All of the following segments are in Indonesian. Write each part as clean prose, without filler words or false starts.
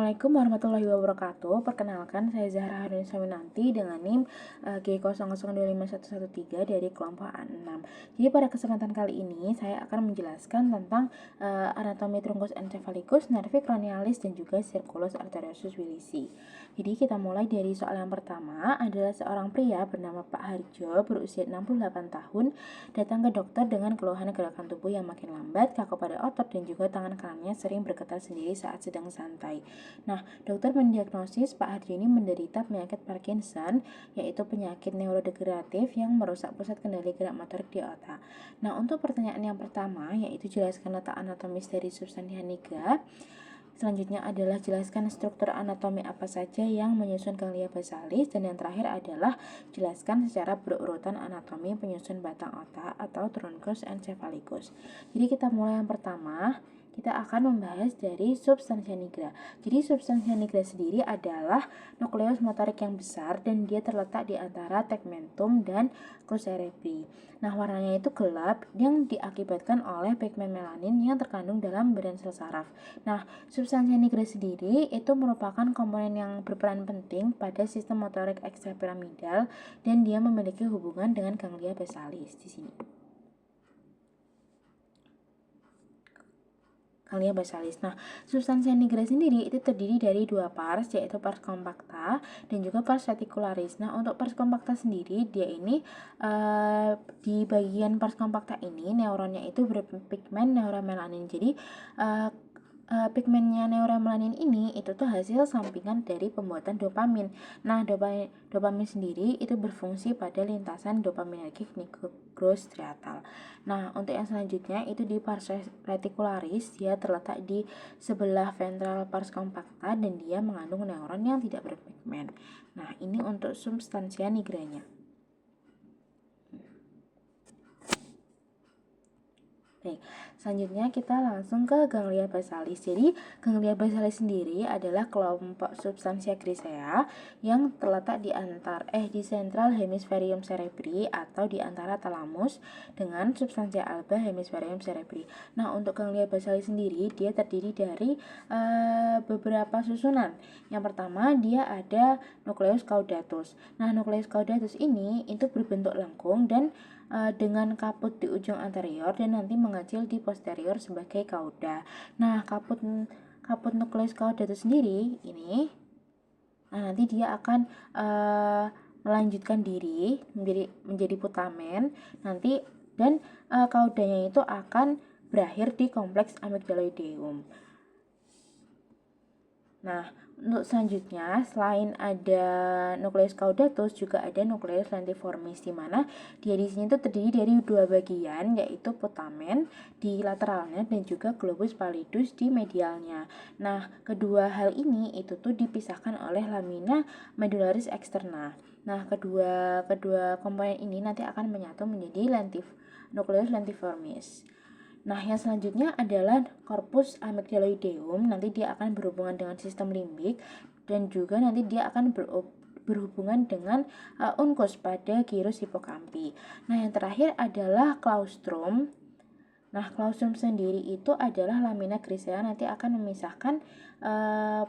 Assalamualaikum warahmatullahi wabarakatuh. Perkenalkan, saya Zahra Harin Saminanti dengan NIM G00251113 dari kelompok A6. Jadi pada kesempatan kali ini saya akan menjelaskan tentang anatomi trunkus encephalitis, nervi cranialis, dan juga circulus arteriosus wilisi. Jadi kita mulai dari soal yang pertama. Adalah seorang pria bernama Pak Harjo berusia 68 tahun datang ke dokter dengan keluhan gerakan tubuh yang makin lambat, kaku pada otot, dan juga tangan kanannya sering bergetar sendiri saat sedang santai. Nah, dokter mendiagnosis Pak Harjo ini menderita penyakit Parkinson, yaitu penyakit neurodegeneratif yang merusak pusat kendali gerak motorik di otak. Nah, untuk pertanyaan yang pertama, yaitu jelaskan letak anatomis dari substansia nigra. Selanjutnya adalah jelaskan struktur anatomi apa saja yang menyusun ganglia basalis, dan yang terakhir adalah jelaskan secara berurutan anatomi penyusun batang otak atau trunkus encephalitis. Jadi kita mulai yang pertama. Kita akan membahas dari substansia nigra. Jadi substansia nigra sendiri adalah nukleus motorik yang besar dan dia terletak di antara tegmentum dan crus cerebri. Nah, warnanya itu gelap yang diakibatkan oleh pigmen melanin yang terkandung dalam badan sel saraf. Nah, substansia nigra sendiri itu merupakan komponen yang berperan penting pada sistem motorik ekstrapiramidal dan dia memiliki hubungan dengan ganglia basalis di sini. Ganglia basalis. Nah, substansia nigra sendiri itu terdiri dari dua pars, yaitu pars compacta dan juga pars reticularis. Nah, untuk pars compacta sendiri, dia ini di bagian pars compacta ini neuronnya itu berpigmen neuromelanin. Jadi pigmennya neuromelanin ini itu tuh hasil sampingan dari pembuatan dopamin. Nah, dopamin sendiri itu berfungsi pada lintasan dopaminergic nigrostriatal. Nah, untuk yang selanjutnya itu di pars reticularis, dia terletak di sebelah ventral pars compacta dan dia mengandung neuron yang tidak berpigmen. Nah, ini untuk substansia nigranya. Baik, selanjutnya kita langsung ke ganglia basalis. Jadi, ganglia basalis sendiri adalah kelompok substansia grisea yang terletak di central hemispherium cerebri atau di antara thalamus dengan substansia alba hemispherium cerebri. Nah, untuk ganglia basalis sendiri dia terdiri dari beberapa susunan. Yang pertama, dia ada nucleus caudatus. Nah, nucleus caudatus ini itu berbentuk lengkung dan dengan kaput di ujung anterior dan nanti mengecil di posterior sebagai kauda. Nah, kaput nukleus caudatus sendiri ini, nanti dia akan melanjutkan diri menjadi putamen nanti, dan kaudanya itu akan berakhir di kompleks amygdaloideum. Nah, untuk selanjutnya, selain ada nukleus caudatus, juga ada nukleus lentiformis, di mana dia di sini tuh terdiri dari dua bagian, yaitu putamen di lateralnya dan juga globus pallidus di medialnya. Nah, kedua hal ini itu tuh dipisahkan oleh lamina medullaris externa. Nah, kedua komponen ini nanti akan menyatu menjadi nukleus lentiformis. Nah, yang selanjutnya adalah corpus amygdaloideum. Nanti dia akan berhubungan dengan sistem limbik dan juga nanti dia akan berhubungan dengan uncus pada gyrus hipokampi. Nah, yang terakhir adalah claustrum. Nah, claustrum sendiri itu adalah lamina grisea, nanti akan memisahkan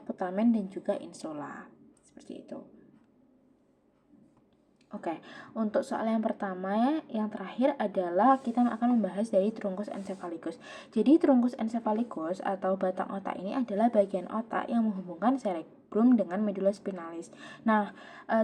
putamen dan juga insula. Seperti itu. Oke, untuk soal yang pertama yang terakhir adalah kita akan membahas dari trunkus encephalitis. Jadi trunkus encephalitis atau batang otak ini adalah bagian otak yang menghubungkan cerebrum dengan medulla spinalis. Nah,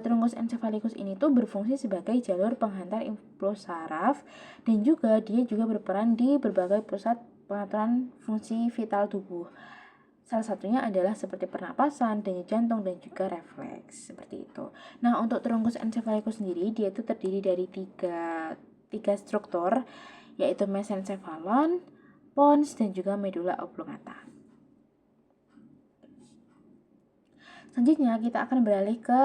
trunkus encephalitis ini tuh berfungsi sebagai jalur penghantar impuls saraf dan juga dia juga berperan di berbagai pusat pengaturan fungsi vital tubuh. Salah satunya adalah seperti pernapasan, denyut jantung, dan juga refleks, seperti itu. Nah, untuk trunkus encephalitis sendiri, dia itu terdiri dari tiga struktur, yaitu mesencephalon, pons, dan juga medulla oblongata. Selanjutnya kita akan beralih ke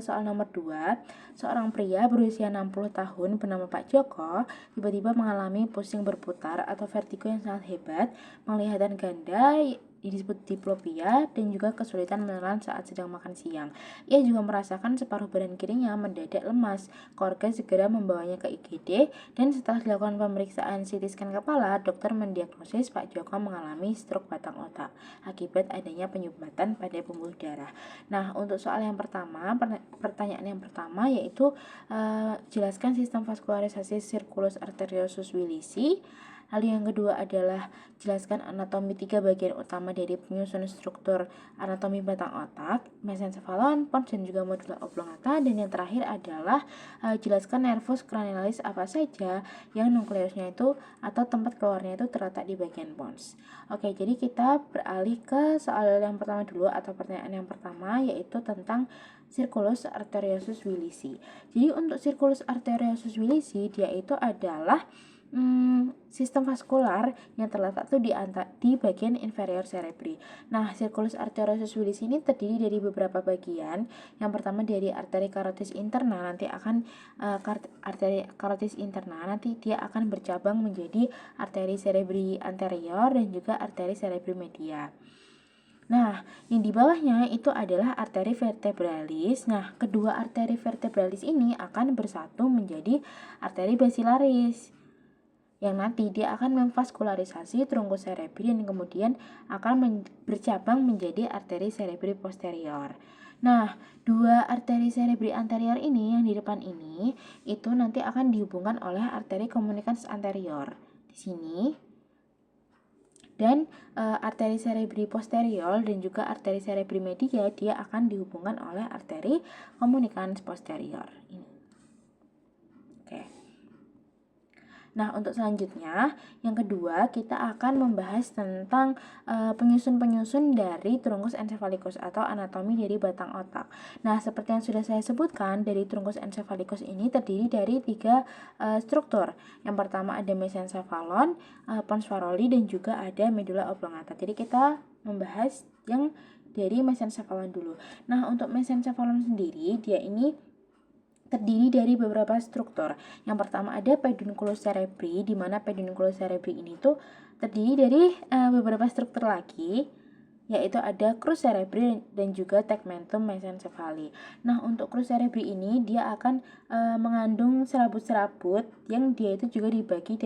soal nomor 2. Seorang pria berusia 60 tahun bernama Pak Joko tiba-tiba mengalami pusing berputar atau vertigo yang sangat hebat, penglihatan ganda, disebut diplopia dan juga kesulitan menelan saat sedang makan siang. Ia juga merasakan separuh badan kirinya mendadak lemas. Keluarga segera membawanya ke IGD dan setelah dilakukan pemeriksaan CT scan kepala, dokter mendiagnosis Pak Joko mengalami stroke batang otak akibat adanya penyumbatan pada pembuluh darah. Nah, untuk soal yang pertama, pertanyaan yang pertama yaitu jelaskan sistem vaskularisasi sirkulus arteriosus Willisi. Lalu yang kedua adalah jelaskan anatomi 3 bagian utama dari penyusun struktur anatomi batang otak, mesencephalon, pons, dan juga medulla oblongata. Dan yang terakhir adalah jelaskan nervus cranialis apa saja yang nukleusnya itu atau tempat keluarnya itu terletak di bagian pons. Oke, jadi kita beralih ke soal yang pertama dulu atau pertanyaan yang pertama yaitu tentang sirkulus arteriosus Willisi. Jadi untuk sirkulus arteriosus Willisi dia itu adalah sistem vaskular yang terletak tuh di bagian inferior cerebri. Nah, sirkulus arteriosus Willisi ini terdiri dari beberapa bagian. Yang pertama dari arteri carotis interna, nanti akan arteri carotis interna nanti dia akan bercabang menjadi arteri cerebri anterior dan juga arteri cerebri media. Nah, yang di bawahnya itu adalah arteri vertebralis. Nah, kedua arteri vertebralis ini akan bersatu menjadi arteri basilaris, yang nanti dia akan memvaskularisasi trunkus cerebri dan kemudian akan bercabang menjadi arteri cerebri posterior. Nah, dua arteri cerebri anterior ini yang di depan ini itu nanti akan dihubungkan oleh arteri communicans anterior di sini. Dan arteri cerebri posterior dan juga arteri cerebri media dia akan dihubungkan oleh arteri communicans posterior ini. Oke. Nah, untuk selanjutnya, yang kedua kita akan membahas tentang penyusun-penyusun dari trunkus encephalikus atau anatomi dari batang otak. Nah, seperti yang sudah saya sebutkan, dari trunkus encephalikus ini terdiri dari 3 struktur. Yang pertama ada mesencephalon, pons Farolli, dan juga ada medulla oblongata. Jadi kita membahas yang dari mesencephalon dulu. Nah, untuk mesencephalon sendiri, dia ini terdiri dari beberapa struktur. Yang pertama ada pedunculus cerebri, di mana pedunculus cerebri ini tuh terdiri dari beberapa struktur lagi, yaitu ada crus cerebri dan juga tegmentum mesencephali. Nah, untuk crus cerebri ini dia akan mengandung serabut-serabut yang dia itu juga dibagi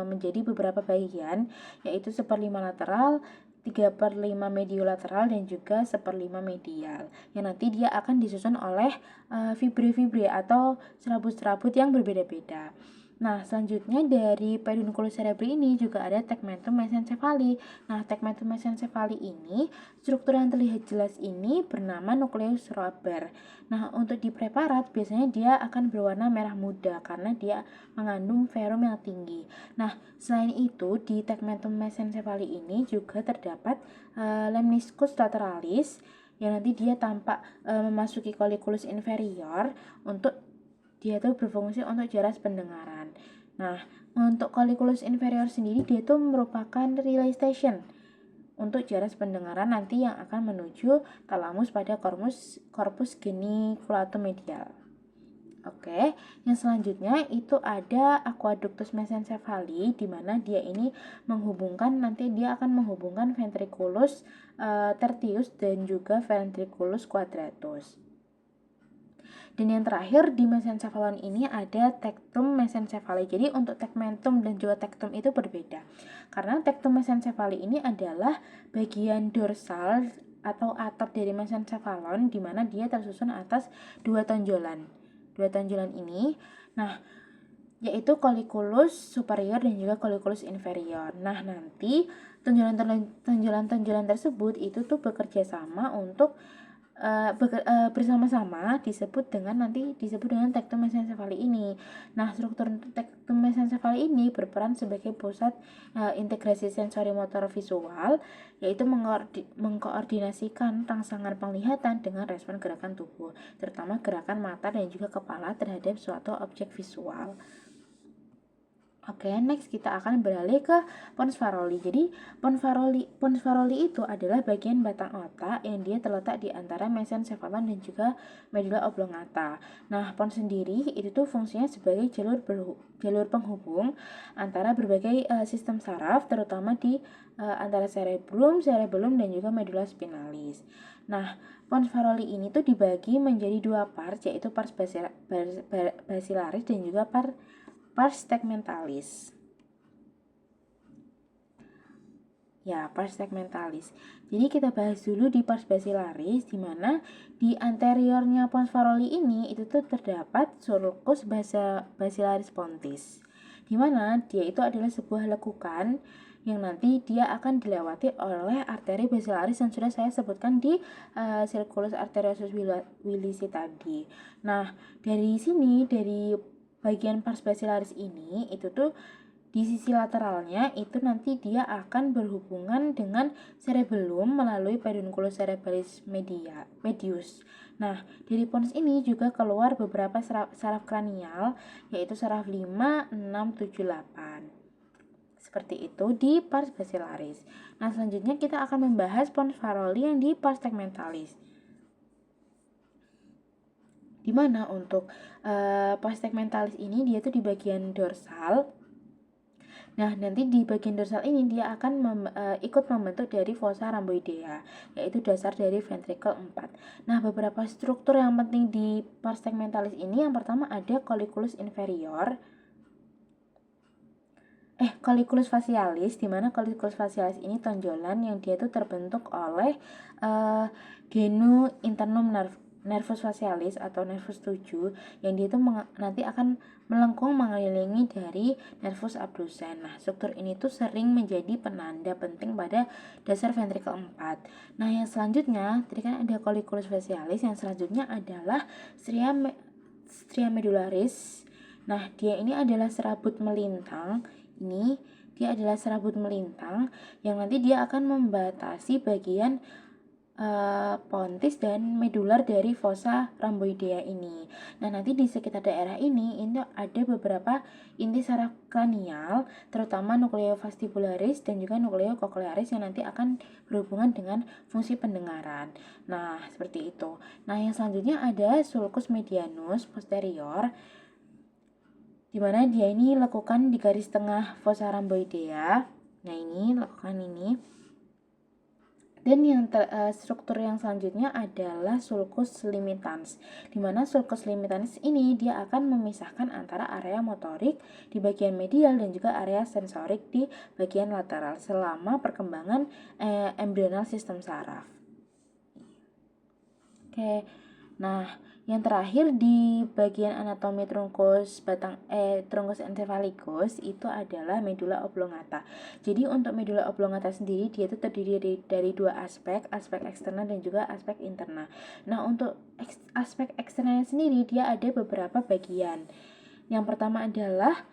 menjadi beberapa bagian, yaitu 1/5 lateral, 3/5 mediolateral, dan juga 1/5 medial, yang nanti dia akan disusun oleh fibri-fibri atau serabut-serabut yang berbeda-beda. Nah, selanjutnya dari pedunculus cerebri ini juga ada tegmentum mesencephali. Nah, tegmentum mesencephali ini, struktur yang terlihat jelas ini bernama nucleus rubber. Nah, untuk di preparat biasanya dia akan berwarna merah muda karena dia mengandung verum yang tinggi. Nah, selain itu di tegmentum mesencephali ini juga terdapat lemniscus lateralis yang nanti dia tampak memasuki colliculus inferior untuk dia tuh berfungsi untuk jeras pendengaran. Nah, untuk colliculus inferior sendiri dia tuh merupakan relay station untuk jeras pendengaran nanti yang akan menuju thalamus pada corpus geniculatum medial. Oke, yang selanjutnya itu ada aqueductus mesencephali, di mana dia ini nanti dia akan menghubungkan ventriculus tertius dan juga ventriculus quadratus. Dan yang terakhir di mesencephalon ini ada tectum mesencephali. Jadi untuk tegmentum dan juga tectum itu berbeda. Karena tectum mesencephali ini adalah bagian dorsal atau atap dari mesencephalon, di mana dia tersusun atas 2 tonjolan. 2 tonjolan ini, nah, yaitu colliculus superior dan juga colliculus inferior. Nah, nanti tonjolan-tonjolan tersebut itu tuh bekerja sama untuk bersama-sama disebut dengan tectum mesencephali ini. Nah, struktur tectum mesencephali ini berperan sebagai pusat integrasi sensori motor visual, yaitu mengkoordinasikan rangsangan penglihatan dengan respon gerakan tubuh, terutama gerakan mata dan juga kepala terhadap suatu objek visual. Oke, next kita akan beralih ke pons Farolli. Jadi, pons Farolli itu adalah bagian batang otak yang dia terletak di antara mesencephalon dan juga medula oblongata. Nah, pons sendiri itu tuh fungsinya sebagai jalur penghubung antara berbagai sistem saraf, terutama di antara cerebrum dan juga medula spinalis. Nah, pons Farolli ini tuh dibagi menjadi dua part, yaitu pars basilaris dan juga pars tegmentalis. Ya, pars tegmentalis. Jadi kita bahas dulu di pars basilaris, di mana di anteriornya pons Farolli ini itu tuh terdapat sulcus basilaris pontis, di mana dia itu adalah sebuah lekukan yang nanti dia akan dilewati oleh arteri basilaris yang sudah saya sebutkan di circulus arteriosus willisi tadi. Nah, dari sini, dari bagian pars basilaris ini itu tuh di sisi lateralnya itu nanti dia akan berhubungan dengan cerebellum melalui pedunculus cerebralis medius. Nah, dari pons ini juga keluar beberapa saraf kranial, yaitu saraf 5, 6, 7, 8. Seperti itu di pars basilaris. Nah, selanjutnya kita akan membahas pons Farolli yang di pars tegmentalis. Dimana untuk pars tegmentalis ini dia tuh di bagian dorsal. Nah, nanti di bagian dorsal ini dia akan ikut membentuk dari fossa rhamboidea, yaitu dasar dari ventricle 4. Nah, beberapa struktur yang penting di pars tegmentalis ini, yang pertama ada colliculus inferior, colliculus facialis, di mana colliculus facialis ini tonjolan yang dia itu terbentuk oleh genu internum nervus facialis atau nervus 7 yang dia itu nanti akan melengkung mengelilingi dari nervus abducens. Nah, struktur ini tuh sering menjadi penanda penting pada dasar ventricle 4. Nah, yang selanjutnya tadi kan ada colliculus facialis, yang selanjutnya adalah stria medullaris. Nah, dia ini adalah serabut melintang. Ini dia adalah serabut melintang yang nanti dia akan membatasi bagian pontis dan medular dari fossa rhamboidea ini. Nah, nanti di sekitar daerah ini ada beberapa inti saraf kranial, terutama nucleovestibularis dan juga nucleococlearis yang nanti akan berhubungan dengan fungsi pendengaran. Nah, seperti itu. Nah, yang selanjutnya ada sulcus medianus posterior, di mana dia ini lekukan di garis tengah fossa rhamboidea. Nah, ini lekukan ini. Dan yang struktur yang selanjutnya adalah sulcus limitans, di mana sulcus limitans ini dia akan memisahkan antara area motorik di bagian medial dan juga area sensorik di bagian lateral selama perkembangan embrional sistem saraf. Oke. Nah, yang terakhir di bagian anatomi trunkus encephalikus itu adalah medula oblongata. Jadi untuk medula oblongata sendiri dia itu terdiri dari dua aspek eksternal dan juga aspek internal. Nah, untuk aspek eksternalnya sendiri dia ada beberapa bagian. Yang pertama adalah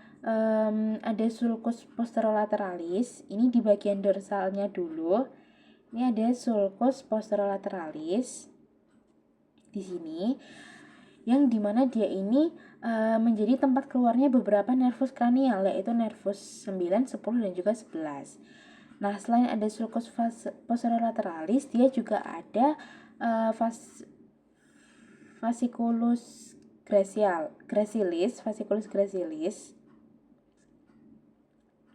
ada sulcus posterolateralis. Ini di bagian dorsalnya dulu. Ini ada sulcus posterolateralis di sini, yang dimana dia ini menjadi tempat keluarnya beberapa nervus kranial, yaitu nervus 9, 10, dan juga 11. Nah, selain ada sulcus posterolateralis, dia juga ada fasciculus gracilis,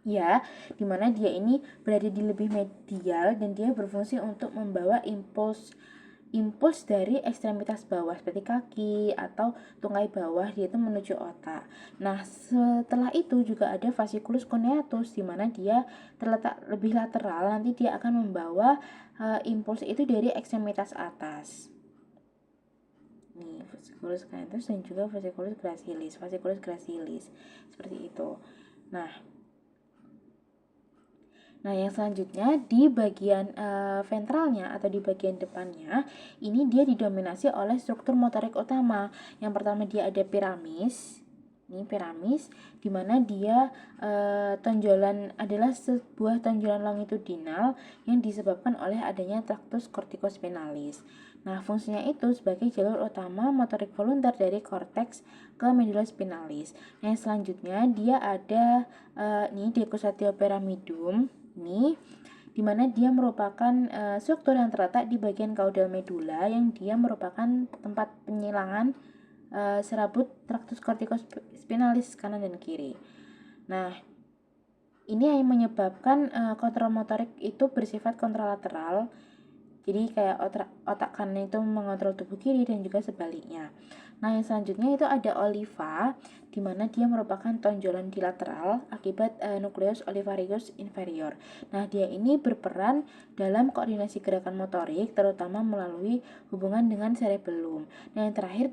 ya, dimana dia ini berada di lebih medial dan dia berfungsi untuk membawa impuls dari ekstremitas bawah seperti kaki atau tungkai bawah dia itu menuju otak. Nah, setelah itu juga ada fasciculus cuneatus, di mana dia terletak lebih lateral, nanti dia akan membawa impuls itu dari ekstremitas atas. Nih, fasciculus cuneatus dan juga fasciculus gracilis seperti itu. Nah, yang selanjutnya di bagian ventralnya atau di bagian depannya, ini dia didominasi oleh struktur motorik utama. Yang pertama dia ada piramis. Ini piramis, di mana dia tonjolan adalah sebuah tonjolan longitudinal yang disebabkan oleh adanya tractus corticospinalis. Nah, fungsinya itu sebagai jalur utama motorik volunter dari korteks ke medula spinalis. Nah, yang selanjutnya dia ada ini Decussatio pyramidum. Ini di mana dia merupakan struktur yang terletak di bagian caudal medula yang dia merupakan tempat penyilangan serabut tractus corticospinalis kanan dan kiri. Nah, ini yang menyebabkan kontrol motorik itu bersifat kontralateral. Jadi kayak otak kanan itu mengontrol tubuh kiri dan juga sebaliknya. Nah, yang selanjutnya itu ada oliva, di mana dia merupakan tonjolan dilateral akibat nucleus olivarius inferior. Nah, dia ini berperan dalam koordinasi gerakan motorik, terutama melalui hubungan dengan cerebellum. Nah, yang terakhir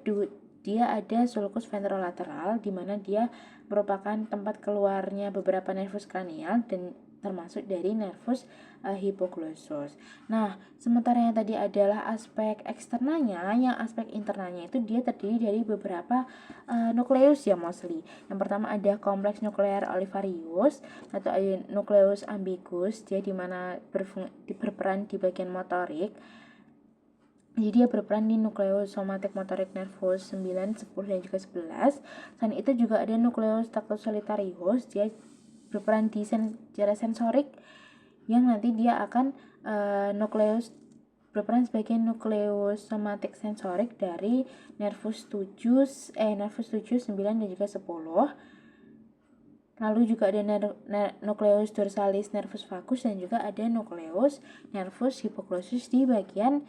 dia ada sulcus ventrolateral, di mana dia merupakan tempat keluarnya beberapa nervus kranial dan termasuk dari nervus hipoglossus. Nah, sementara yang tadi adalah aspek eksternanya, yang aspek internalnya itu dia terdiri dari beberapa nukleus ya mostly. Yang pertama ada kompleks nuklear olivarius atau ada nukleus ambiguus, dia dimana berperan di bagian motorik. Jadi dia berperan di nukleus somatic motorik nervus 9, 10, dan juga 11. Selain itu juga ada nukleus tactus solitarius, dia berperan di secara sensorik yang nanti dia akan nukleus berperan sebagai nukleus somatik sensorik dari nervus 7, 9 dan juga 10. Lalu juga ada nukleus dorsalis nervus vagus dan juga ada nukleus nervus hipoglossus di bagian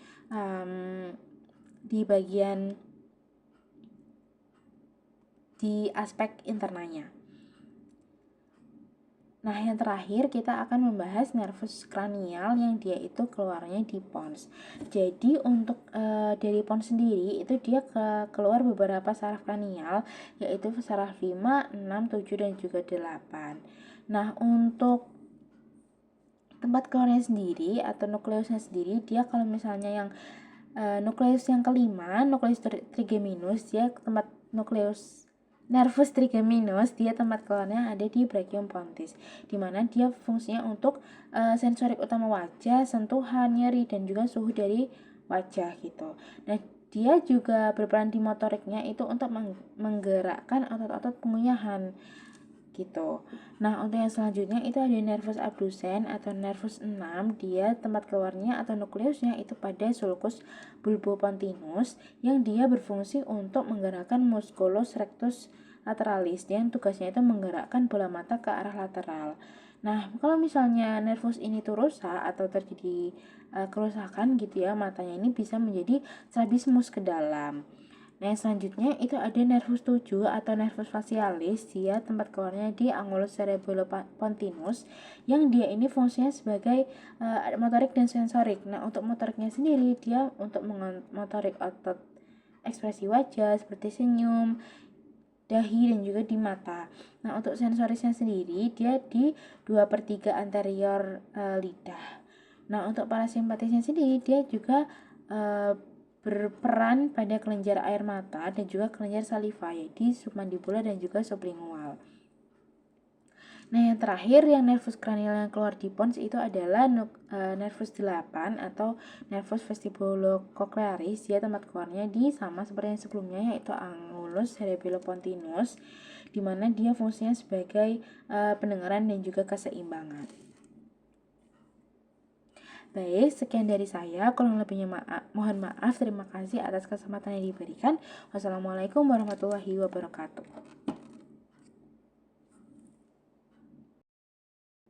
di aspek internanya. Nah, yang terakhir kita akan membahas nervus kranial yang dia itu keluarnya di pons. Jadi untuk dari pons sendiri itu dia keluar beberapa saraf kranial, yaitu saraf 5, 6, 7, dan juga 8. Nah, untuk tempat keluarnya sendiri atau nukleusnya sendiri, dia kalau misalnya yang nukleus yang kelima, nukleus trigeminus, dia tempat nukleus nervus trigeminus, dia tempat keluarnya ada di brachium pontis, di mana dia fungsinya untuk sensorik utama wajah, sentuhan, nyeri, dan juga suhu dari wajah gitu. Nah, dia juga berperan di motoriknya itu untuk menggerakkan otot-otot pengunyahan gitu. Nah, untuk yang selanjutnya itu ada nervus abducens atau nervus 6, dia tempat keluarnya atau nukleusnya itu pada sulcus bulbopontinus yang dia berfungsi untuk menggerakkan musculus rectus lateralis yang tugasnya itu menggerakkan bola mata ke arah lateral. Nah, kalau misalnya nervus ini tuh rusak atau terjadi kerusakan gitu ya, matanya ini bisa menjadi strabismus ke dalam. Nah, yang selanjutnya itu ada nervus 7 atau nervus facialis, dia tempat keluarnya di angulus cerebellopontinus yang dia ini fungsinya sebagai motorik dan sensorik. Nah, untuk motoriknya sendiri dia untuk motorik otot ekspresi wajah seperti senyum, dahi, dan juga di mata. Nah, untuk sensorisnya sendiri dia di 2/3 anterior lidah. Nah, untuk parasimpatisnya sendiri dia juga berperan pada kelenjar air mata dan juga kelenjar saliva, yaitu submandibular dan juga sublingual. Nah, yang terakhir yang nervus kranial yang keluar di pons itu adalah nervus 8 atau nervus vestibulocochlearis. Dia tempat keluarnya di sama seperti yang sebelumnya, yaitu angulus cerebellopontinus, di mana dia fungsinya sebagai pendengaran dan juga keseimbangan. Baik, sekian dari saya. Kurang lebihnya mohon maaf. Terima kasih atas kesempatan yang diberikan. Wassalamualaikum warahmatullahi wabarakatuh.